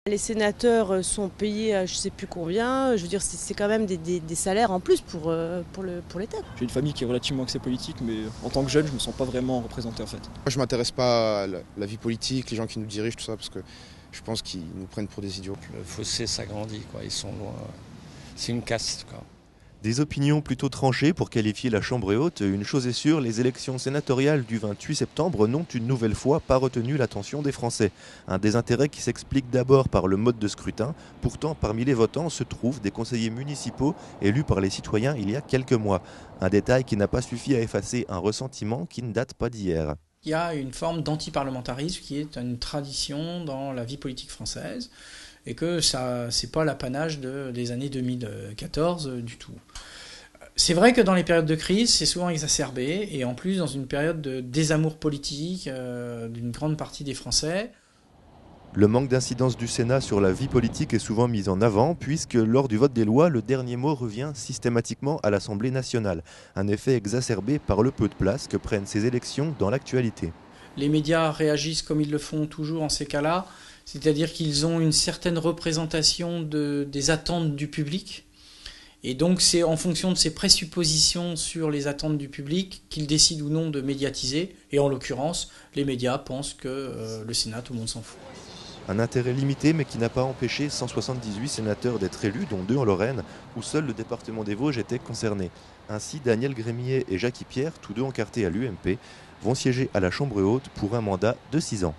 Les sénateurs sont payés à je ne sais plus combien, je veux dire c'est quand même des salaires en plus pour l'État. J'ai une famille qui est relativement axée politique, mais en tant que jeune, je ne me sens pas vraiment représenté en fait. Moi, je ne m'intéresse pas à la vie politique, les gens qui nous dirigent, tout ça, parce que je pense qu'ils nous prennent pour des idiots. Le fossé s'agrandit, ils sont loin. C'est une caste, quoi. Des opinions plutôt tranchées pour qualifier la Chambre haute. Une chose est sûre, les élections sénatoriales du 28 septembre n'ont une nouvelle fois pas retenu l'attention des Français. Un désintérêt qui s'explique d'abord par le mode de scrutin. Pourtant, parmi les votants se trouvent des conseillers municipaux élus par les citoyens il y a quelques mois. Un détail qui n'a pas suffi à effacer un ressentiment qui ne date pas d'hier. Il y a une forme d'antiparlementarisme qui est une tradition dans la vie politique française et que ça, c'est pas l'apanage des années 2014 du tout. C'est vrai que dans les périodes de crise, c'est souvent exacerbé et en plus dans une période de désamour politique d'une grande partie des Français. Le manque d'incidence du Sénat sur la vie politique est souvent mis en avant puisque lors du vote des lois, le dernier mot revient systématiquement à l'Assemblée nationale. Un effet exacerbé par le peu de place que prennent ces élections dans l'actualité. Les médias réagissent comme ils le font toujours en ces cas-là, c'est-à-dire qu'ils ont une certaine représentation des attentes du public. Et donc c'est en fonction de ces présuppositions sur les attentes du public qu'ils décident ou non de médiatiser. Et en l'occurrence, les médias pensent que le Sénat, tout le monde s'en fout. Un intérêt limité mais qui n'a pas empêché 178 sénateurs d'être élus, dont 2 en Lorraine, où seul le département des Vosges était concerné. Ainsi, Daniel Grémier et Jackie Pierre, tous deux encartés à l'UMP, vont siéger à la Chambre haute pour un mandat de 6 ans.